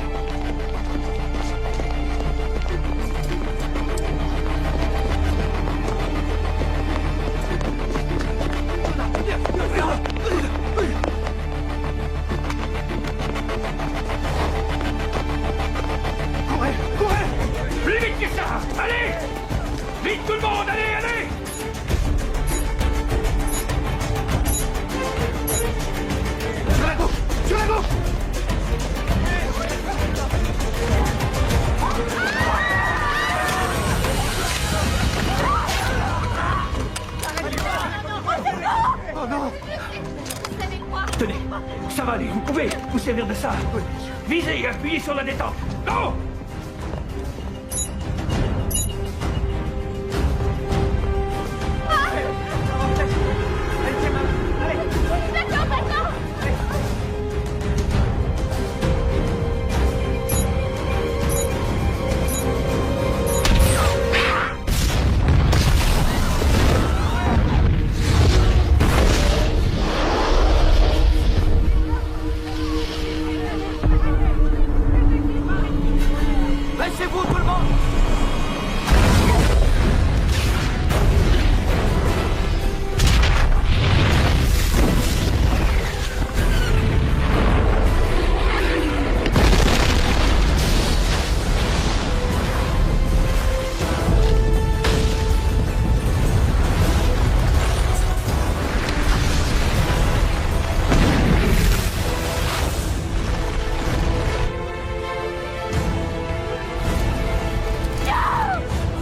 Courez, courez! Plus vite que ça! Allez! Vite tout le monde, allez, allez! Sur la gauche! Sur la gauche! Oh non! Tenez, ça va aller, vous pouvez vous servir de ça. Visez et appuyez sur la détente. Non! Baissez-vous tout le monde!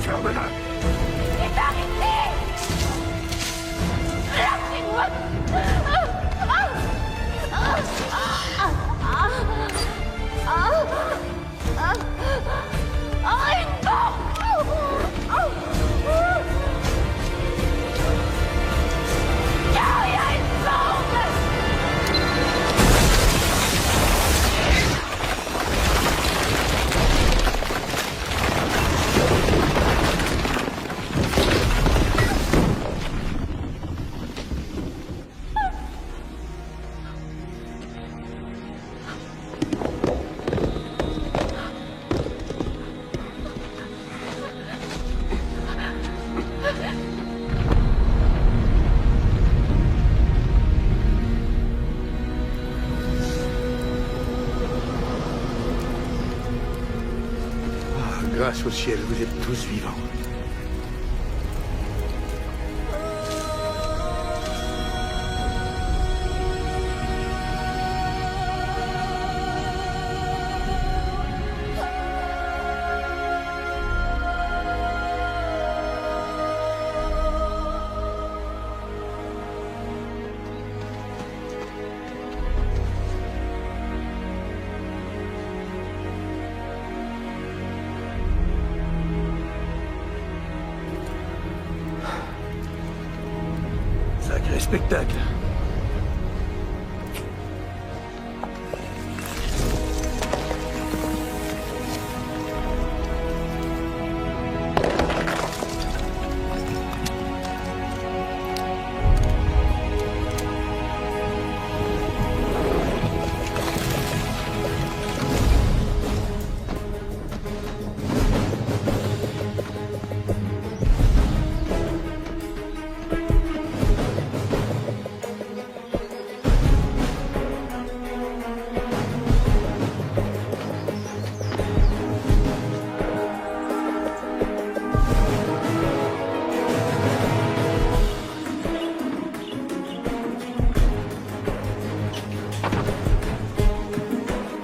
Ferme-la! C'est arrêté! Lâchez-moi! Grâce au ciel, vous êtes tous vivants. spectacle.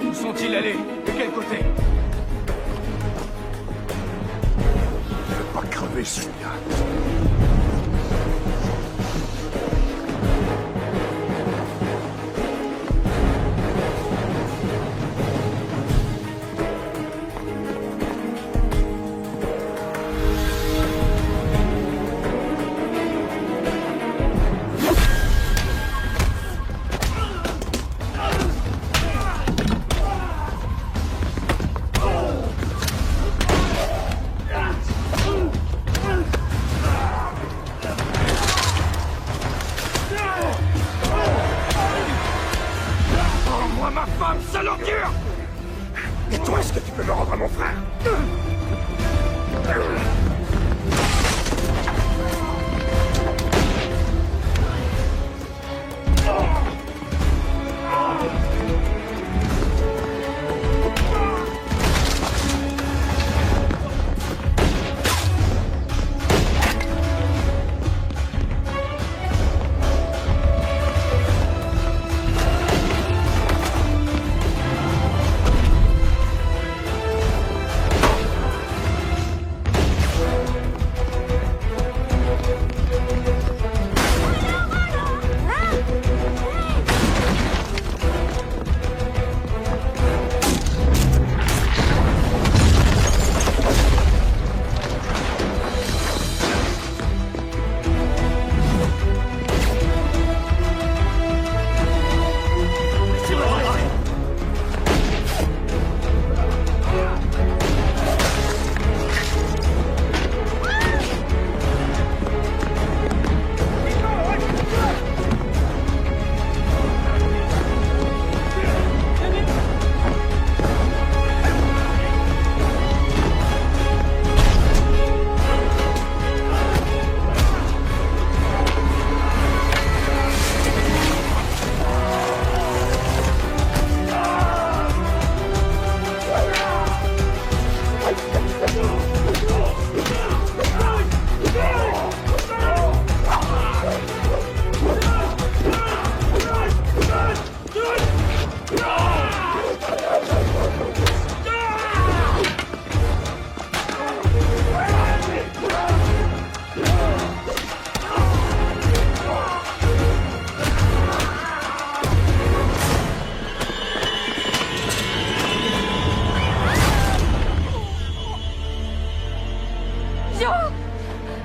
Où sont-ils allés? De quel côté? Je vais pas crever celui-là. Rends-moi ma femme, sale ordure! Et toi, est-ce que tu peux me rendre à mon frère?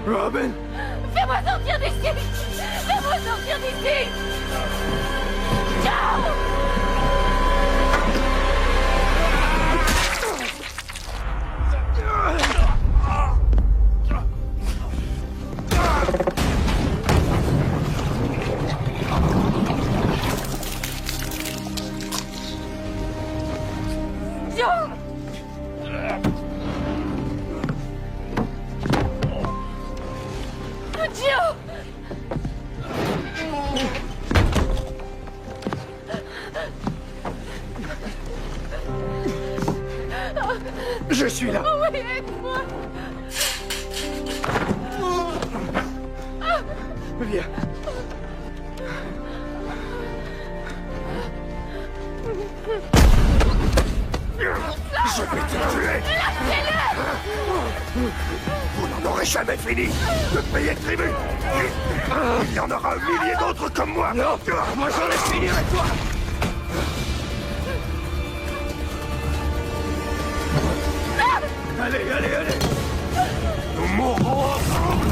Robin! Fais-moi sortir d'ici! Fais-moi sortir d'ici! Ciao! Je suis là. Oui, aide-moi. Viens. Je vais te tuer! Vous n'en aurez jamais fini de payer le tribut! Il y en aura un millier d'autres comme moi! Non! Moi j'en ai fini avec toi! Allez, allez, allez! Nous mourrons ensemble!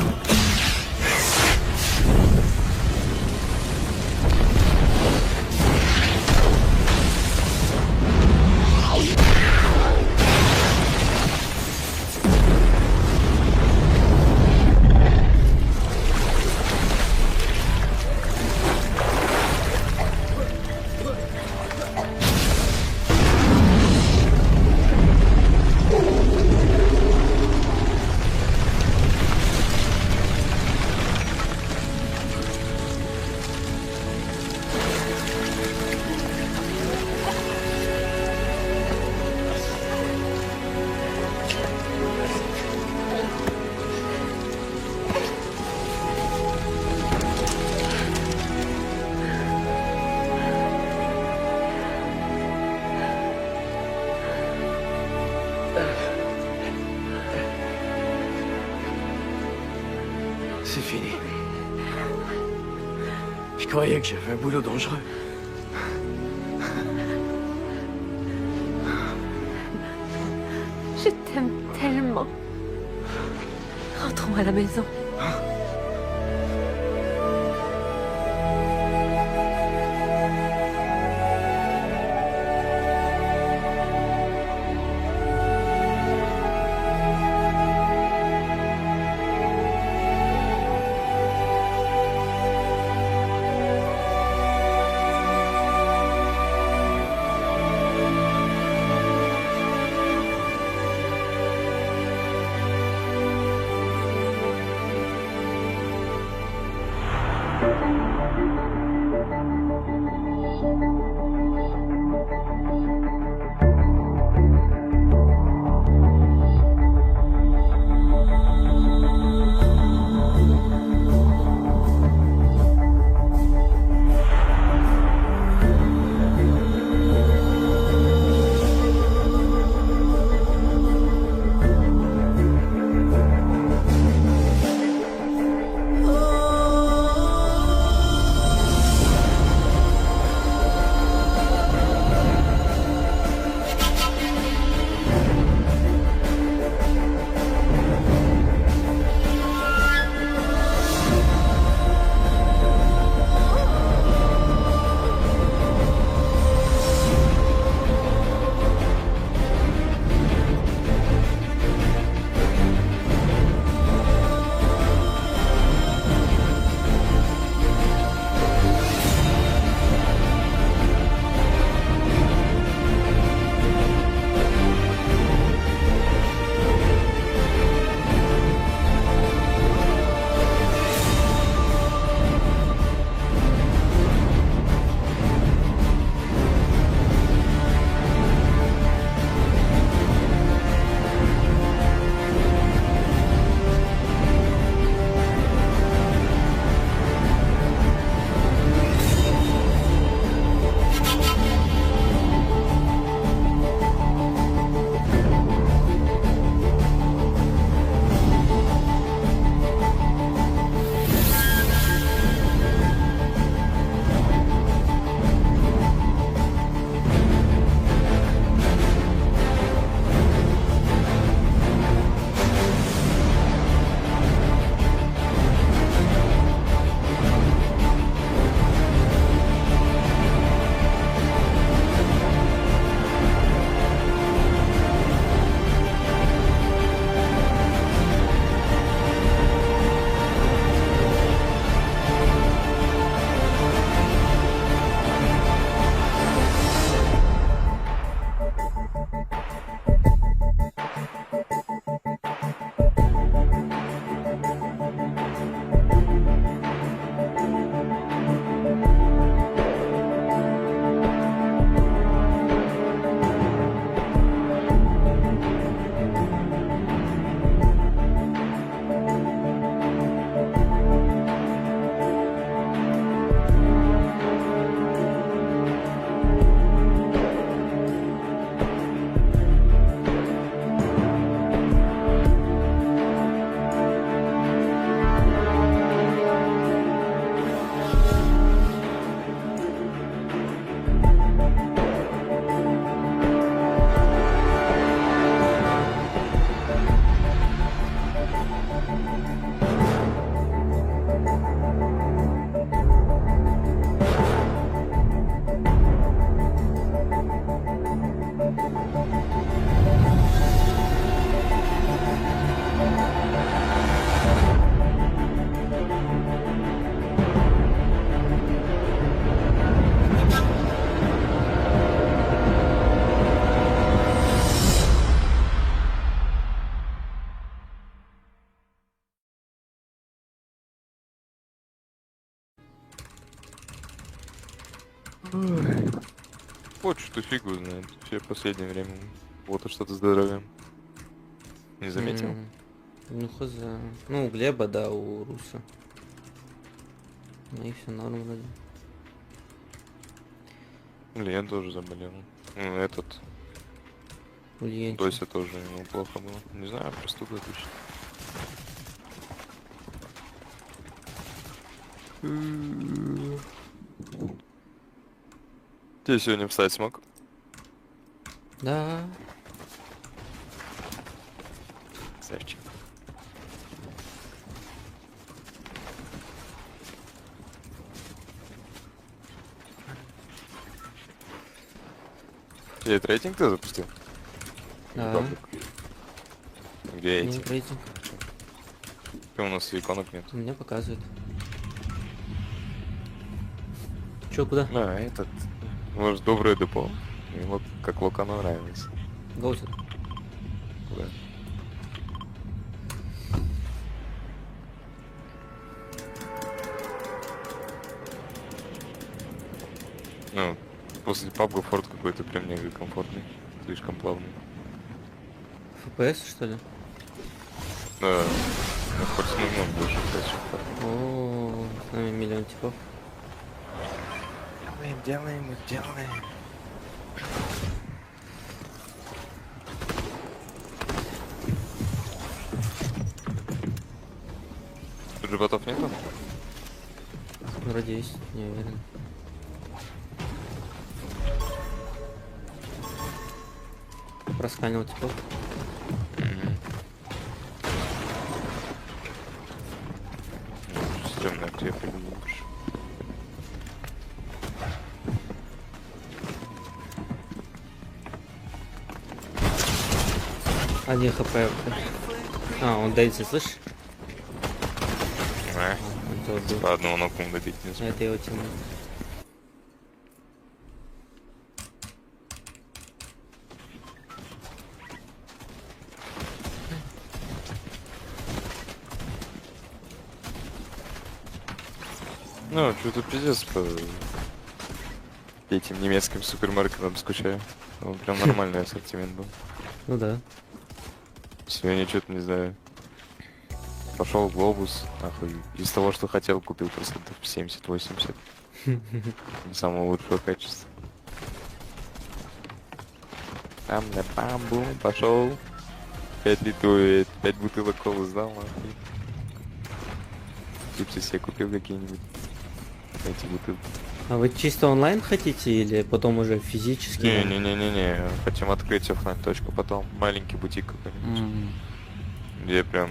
C'est fini. Je croyais que j'avais un boulot dangereux. Je t'aime tellement. Rentrons à la maison. Вот что фигу знает. Все последнее время. Вот что-то с здоровьем. Не заметил? Ну хз. Ну, у Глеба, да, у Руса. Ну и все норм вроде. Илья тоже заболел. Ну, этот. Ульянчик. Тося тоже ему плохо было. Не знаю, простуда точно. Ты сегодня встать смог? Да. Красавчик. Тебе рейтинг ты запустил? Да. Где Не эти? рейтинг. У нас иконок нет. У меня показывает. Чё, куда? А, этот. Может, доброе депо. Ему как Локану нравилось. Гоусит. Куда? Ну, после пабга форт какой-то прям мега комфортный. Слишком плавный. FPS, что ли? Да. Ну, хоть с нулем больше, кстати. О, с нами миллион типов. Делаем. Тут же ботов нету? Вроде есть, не уверен. Просканил типов. Стремно, где я придумал больше. Один хп. А, он дается, слышишь? Типа одного ноком добить не смог. Это его тема. Ну, что-то пиздец по этим немецким супермаркетам скучаю. Он прям нормальный ассортимент был. Ну да. Сегодня что-то не знаю. Пошел в глобус, нахуй. Из того, что хотел, купил процентов 70-80. Самого лучшего качества. Там на бамбу пошел. 5 литров, 5 бутылок колы сдал, нахуй. Чипсы себе купил какие-нибудь. Эти бутылки. А вы чисто онлайн хотите или потом уже физически? Не. Хотим открыть оффлайн точку, потом маленький бутик какой-нибудь. Где прям...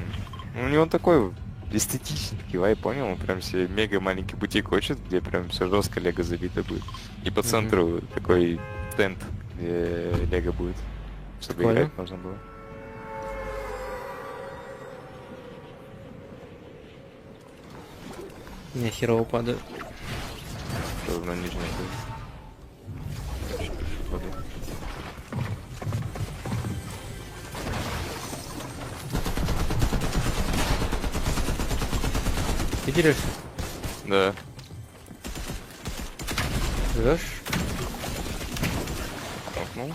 Ну, у него такой эстетический вайб, понял? Он прям себе мега маленький бутик хочет, где прям все жестко лего забито будет. И по центру такой тент, где лего будет, чтобы играть можно было. Не, херово падает. Что на нижнем будет. Ты дерешься? Да. Живешь? Окнул.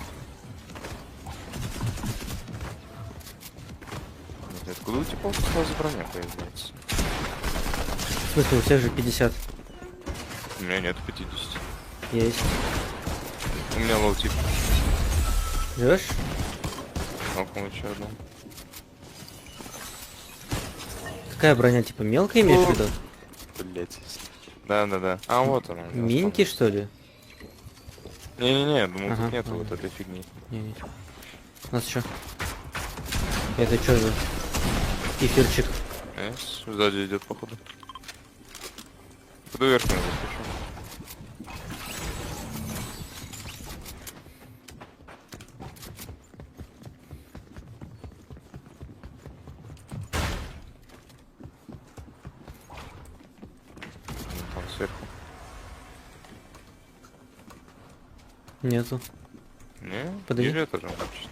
Откуда у тебя сразу броня появляется? В смысле, у всех же 50? У меня нет 50. Есть. У меня лоутик. Живешь? Окнул еще одну. Какая броня, типа мелкая имеешь в виду? Блять. Да. А вот она. Минки, что ли? Не, думаю, тут нету вот этой фигни. Не. У нас что? Это что за эфирчик? Сзади идет, походу. Буду вверх надо спешу. Там сверху. Нету. Не? Подойди. Ниже этажом чуть.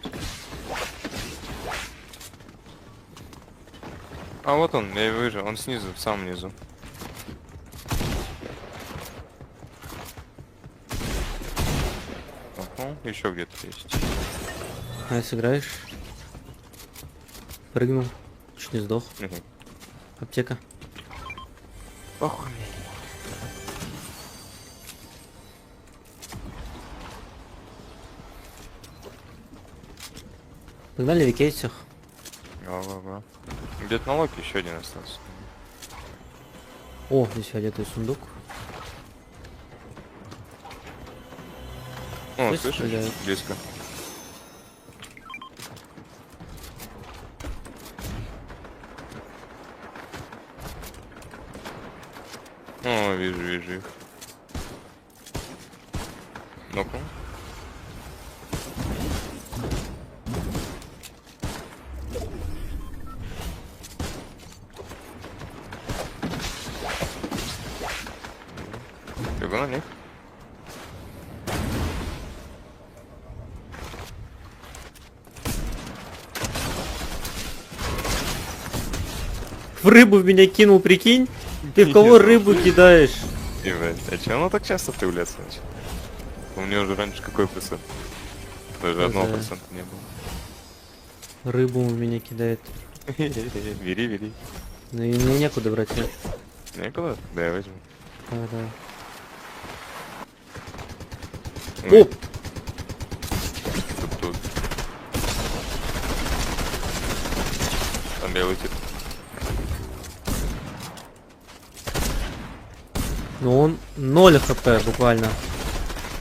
А вот он, я вижу, он снизу, в самом низу. Еще где-то есть. А сыграешь? Прыгнул. Чуть не сдох. Аптека. Похуй. Погнали викей всех. Ага. Где-то на локе еще один остался. О, здесь фиолетовый сундук. О, Здесь слышишь? стреляют. Близко. О, вижу их. Ну-ка. Бегу на них. В рыбу в меня кинул, прикинь? Ты в кого рыбу кидаешь? Ебать, а че оно так часто появляется начало? У меня уже раньше какой процент? Даже 1% не было. Рыбу у меня кидает. Бери. Ну и мне некуда брать, нет? Некуда? Да, я возьму. Да. Ой. Оп! Тут. Там белый тип. Ну он 0 хп буквально.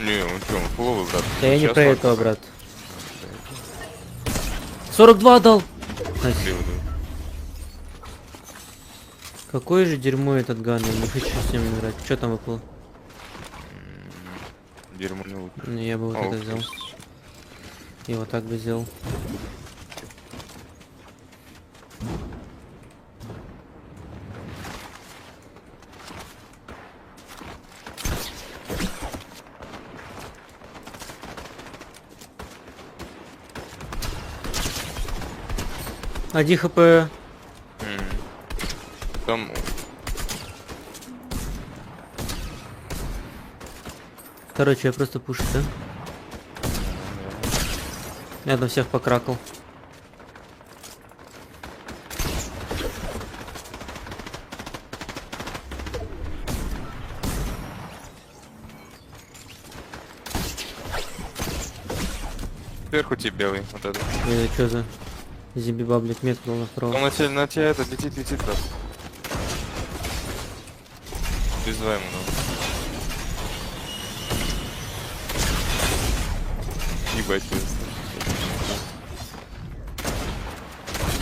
Не, он что, он фуловый, брат. Да я не Сейчас про он- этого, брат. 42 дал! Найс. Какое же дерьмо этот ган, я не хочу с ним играть. Что там выпало? Дерьмо не лучше. Не, я бы вот это взял. И вот так бы сделал. Один хп. Там... Короче, я просто пушу, да? Я там всех покракал. Сверху тип белый, вот это. Что за зимби-баблик метку на второго? Он на тебя это летит раз. Без два ему надо. Ебать,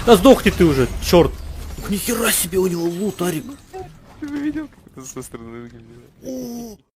Да сдохни ты уже, черт! Нихера себе у него лут, Арик! Ты бы видел, как это со стороны выглядит?